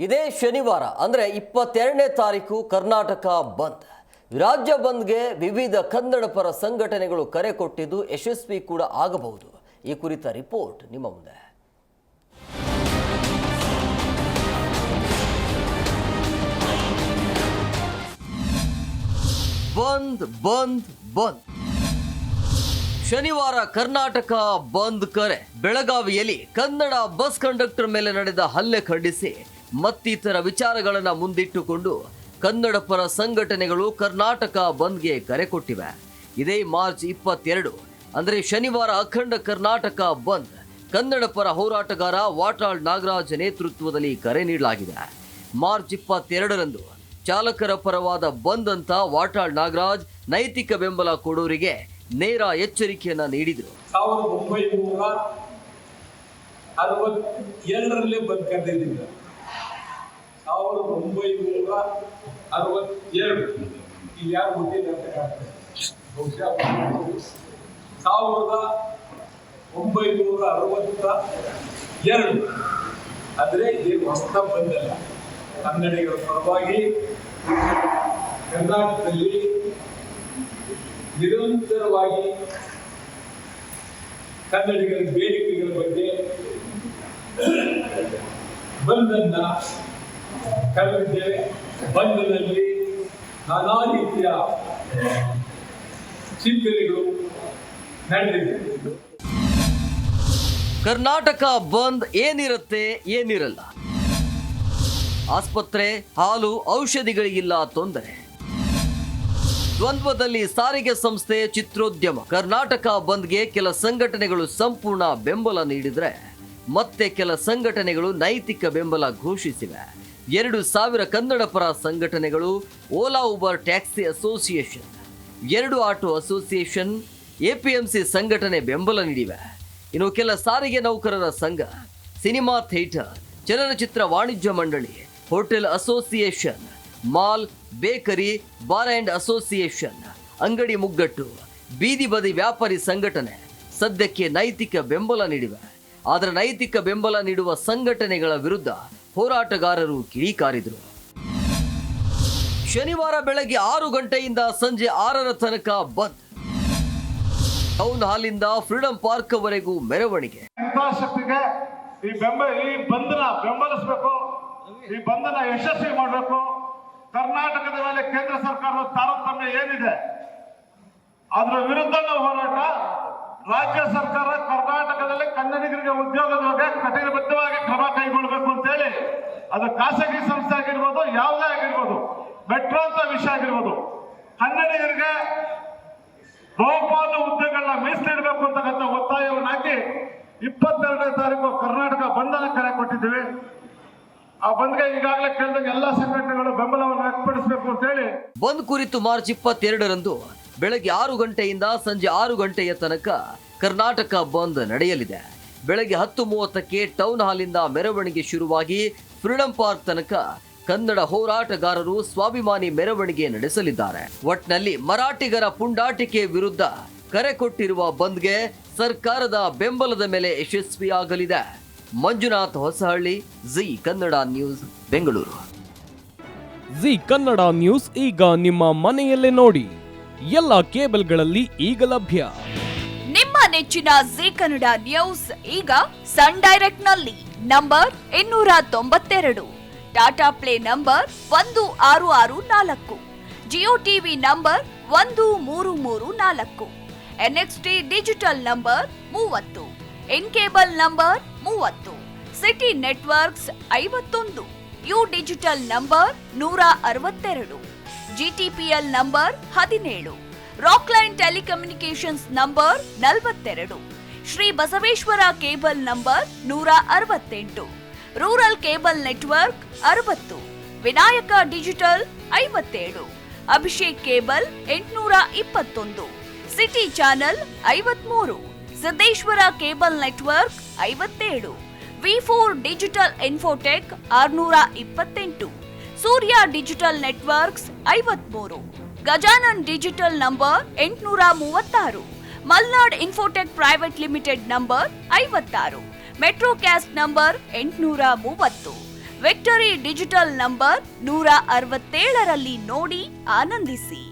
ಇದೇ ಶನಿವಾರ ಅಂದರೆ 22ನೇ ತಾರೀಕು ಕರ್ನಾಟಕ ಬಂದ್. ರಾಜ್ಯ ಬಂದ್ಗೆ ವಿವಿಧ ಕನ್ನಡ ಪರ ಸಂಘಟನೆಗಳು ಕರೆ ಕೊಟ್ಟಿದ್ದು ಯಶಸ್ವಿ ಕೂಡ ಆಗಬಹುದು. ಈ ಕುರಿತ ರಿಪೋರ್ಟ್ ನಿಮ್ಮ ಮುಂದೆ. ಬಂದ್ ಬಂದ್ ಬಂದ್. ಶನಿವಾರ ಕರ್ನಾಟಕ ಬಂದ್ ಕರೆ. ಬೆಳಗಾವಿಯಲ್ಲಿ ಕನ್ನಡ ಬಸ್ ಕಂಡಕ್ಟರ್ ಮೇಲೆ ನಡೆದ ಹಲ್ಲೆ ಖಂಡಿಸಿ ಮತ್ತಿತರ ವಿಚಾರಗಳನ್ನು ಮುಂದಿಟ್ಟುಕೊಂಡು ಕನ್ನಡ ಪರ ಸಂಘಟನೆಗಳು ಕರ್ನಾಟಕ ಬಂದ್ಗೆ ಕರೆ ಕೊಟ್ಟಿವೆ. ಇದೇ ಮಾರ್ಚ್ 22 ಅಂದರೆ ಶನಿವಾರ ಅಖಂಡ ಕರ್ನಾಟಕ ಬಂದ್ ಕನ್ನಡ ಪರ ಹೋರಾಟಗಾರ ವಾಟಾಳ್ ನಾಗರಾಜ್ ನೇತೃತ್ವದಲ್ಲಿ ಕರೆ ನೀಡಲಾಗಿದೆ. ಮಾರ್ಚ್ 22ರಂದು ಚಾಲಕರ ಪರವಾದ ಬಂದ್ ಅಂತ ವಾಟಾಳ್ ನಾಗರಾಜ್ ನೈತಿಕ ಬೆಂಬಲ ಕೊಡೋರಿಗೆ ನೇರ ಎಚ್ಚರಿಕೆಯನ್ನ ನೀಡಿದರು. 1962ರಲ್ಲಿ ಬಂದ್ ಕರೆದಿದ್ದ 1962 ಇಲ್ಲಿ ಯಾರು ಗೊತ್ತಿಲ್ಲ ಅಂತ ಕಾಣ್ತದೆ. ಬಹುಶಃ 1962 ಆದರೆ ಇದು ಹೊಸ ಬಂದಲ್ಲ. ಕನ್ನಡಿಗರ ಪರವಾಗಿ ಕರ್ನಾಟಕದಲ್ಲಿ ನಿರಂತರವಾಗಿ ಕನ್ನಡಿಗರ ಬೇಡಿಕೆಗಳ ಬಗ್ಗೆ ಬಂದನ್ನ ಕರೆದಿದ್ದೇವೆ. ಬಂದ್ನಲ್ಲಿ ನಾನಾ ರೀತಿಯ ಚಿಂತನೆಗಳು ನಡೆದಿದೆ. ಕರ್ನಾಟಕ ಬಂದ್ ಏನಿರುತ್ತೆ ಏನಿರಲ್ಲ. ಆಸ್ಪತ್ರೆ, ಹಾಲು, ಔಷಧಿಗಳಿಗಿಲ್ಲ ತೊಂದರೆ. ದ್ವಂದ್ವದಲ್ಲಿ ಸಾರಿಗೆ ಸಂಸ್ಥೆ, ಚಿತ್ರೋದ್ಯಮ. ಕರ್ನಾಟಕ ಬಂದ್ಗೆ ಕೆಲ ಸಂಘಟನೆಗಳು ಸಂಪೂರ್ಣ ಬೆಂಬಲ ನೀಡಿದ್ರೆ ಮತ್ತೆ ಕೆಲ ಸಂಘಟನೆಗಳು ನೈತಿಕ ಬೆಂಬಲ ಘೋಷಿಸಿವೆ. 2000 ಕನ್ನಡ ಪರ ಸಂಘಟನೆಗಳು, Ola Uber taxi association, 2 auto association, APMC ಸಂಘಟನೆ ಬೆಂಬಲ ನೀಡಿವೆ. ಇನ್ನು ಕೆಲ ಸಾರಿಗೆ ನೌಕರರ ಸಂಘ, ಸಿನಿಮಾ ಥಿಯೇಟರ್, ಚಲನಚಿತ್ರ ವಾಣಿಜ್ಯ ಮಂಡಳಿ, hotel association, mall, bakery, bar and association, ಅಂಗಡಿ ಮುಗ್ಗಟ್ಟು, ಬೀದಿ ಬದಿ ವ್ಯಾಪಾರಿ ಸಂಘಟನೆ ಸದ್ಯಕ್ಕೆ ನೈತಿಕ ಬೆಂಬಲ ನೀಡಿವೆ. ಆದರೆ ನೈತಿಕ ಬೆಂಬಲ ನೀಡುವ ಸಂಘಟನೆಗಳ ವಿರುದ್ಧ ಹೋರಾಟಗಾರರು ಕಿಡಿಕಾರಿದರು. ಶನಿವಾರ ಬೆಳಗ್ಗೆ 6 ಗಂಟೆಯಿಂದ ಸಂಜೆ 6ರ ತನಕ ಬಂದ್. ಟೌನ್ ಹಾಲಿಂದ ಫ್ರೀಡಂ ಪಾರ್ಕ್ ವರೆಗೂ ಮೆರವಣಿಗೆ. ಈ ಬಂಧನ ಬೆಂಬಲಿಸಬೇಕು, ಈ ಬಂಧನ ಯಶಸ್ವಿ ಮಾಡಬೇಕು. ಕರ್ನಾಟಕದ ಮೇಲೆ ಕೇಂದ್ರ ಸರ್ಕಾರದ ತಾರತಮ್ಯ ಏನಿದೆ ಅದರ ವಿರುದ್ಧ ನಾವು ಹೋರಾಟ. ರಾಜ್ಯ ಸರ್ಕಾರ ಕರ್ನಾಟಕದಲ್ಲಿ ಕನ್ನಡಿಗರಿಗೆ ಉದ್ಯೋಗದ ಬಗ್ಗೆ ಕಟಿಬದ್ಧವಾಗಿ ಕ್ರಮ ಕೈಗೊಳ್ಳಬೇಕು ಅಂತ ಹೇಳಿ, ಅದು ಖಾಸಗಿ ಸಂಸ್ಥೆ ಆಗಿರ್ಬೋದು, ಯಾವುದೇ ಆಗಿರ್ಬೋದು, ಮೆಟ್ರೋ ಅಂತ ವಿಷಯ ಆಗಿರ್ಬೋದು, ಕನ್ನಡಿಗರಿಗೆ ಬಹುಪಾಲು ಹುದ್ದೆಗಳನ್ನ ಮೀಸಲಿಡಬೇಕು ಅಂತಕ್ಕಂಥ ಒತ್ತಾಯವನ್ನು ಹಾಕಿ 22ನೇ ತಾರೀಕು ಕರ್ನಾಟಕ ಬಂಧನ ಕರೆ ಕೊಟ್ಟಿದ್ದೀವಿ. ಆ ಬಂದ್ಗೆ ಈಗಾಗಲೇ ಕೇಳಿದಾಗ ಎಲ್ಲ ಸಂಘಟನೆಗಳು ಬೆಂಬಲವನ್ನು ವ್ಯಕ್ತಪಡಿಸಬೇಕು ಅಂತ ಹೇಳಿ. ಬಂದ್ ಕುರಿತು ಮಾರ್ಚ್ 22ರಂದು ಬೆಳಗ್ಗೆ 6 ಗಂಟೆಯಿಂದ ಸಂಜೆ 6 ಗಂಟೆಯ ತನಕ ಕರ್ನಾಟಕ ಬಂದ್ ನಡೆಯಲಿದೆ. ಬೆಳಗ್ಗೆ 10:30ಕ್ಕೆ ಟೌನ್ ಹಾಲಿಂದ ಮೆರವಣಿಗೆ ಶುರುವಾಗಿ ಫ್ರೀಡಂ ಪಾರ್ಕ್ ತನಕ ಕನ್ನಡ ಹೋರಾಟಗಾರರು ಸ್ವಾಭಿಮಾನಿ ಮೆರವಣಿಗೆ ನಡೆಸಲಿದ್ದಾರೆ. ಒಟ್ನಲ್ಲಿ ಮರಾಠಿಗರ ಪುಂಡಾಟಿಕೆ ವಿರುದ್ಧ ಕರೆ ಕೊಟ್ಟಿರುವ ಬಂದ್ಗೆ ಸರ್ಕಾರದ ಬೆಂಬಲದ ಮೇಲೆ ಯಶಸ್ವಿಯಾಗಲಿದೆ. ಮಂಜುನಾಥ್ ಹೊಸಹಳ್ಳಿ, ಜಿ ಕನ್ನಡ ನ್ಯೂಸ್, ಬೆಂಗಳೂರು. ಜಿ ಕನ್ನಡ ನ್ಯೂಸ್ ಈಗ ನಿಮ್ಮ ಮನೆಯಲ್ಲೇ ನೋಡಿ. ಎಲ್ಲ ಕೇಬಲ್ಗಳಲ್ಲಿ ಈಗ ಲಭ್ಯ. ನಿಮ್ಮ ನೆಚ್ಚಿನ ಜಿ ಕನ್ನಡ ನ್ಯೂಸ್ ಈಗ ಸನ್ ಡೈರೆಕ್ಟ್ ನಲ್ಲಿ number 292, Tata play number 1664, Jio TV number 1334, NXT digital number 30, in cable number 30, city networks 51, U digital number 162, GTPL number 17, Rockline telecommunications number 42, Shri Basaveshwara cable number 168, rural cable network 60, Vinayaka digital 57, Abhishek cable 821, city channel 53, Siddeshwara cable network 57, V4 digital Infotech 628, Surya digital networks 53, Gajanan digital number 836, Malnad infotech private limited number 56, metro cast number 830, victory digital number 167ರಲ್ಲಿ ನೋಡಿ ಆನಂದಿಸಿ.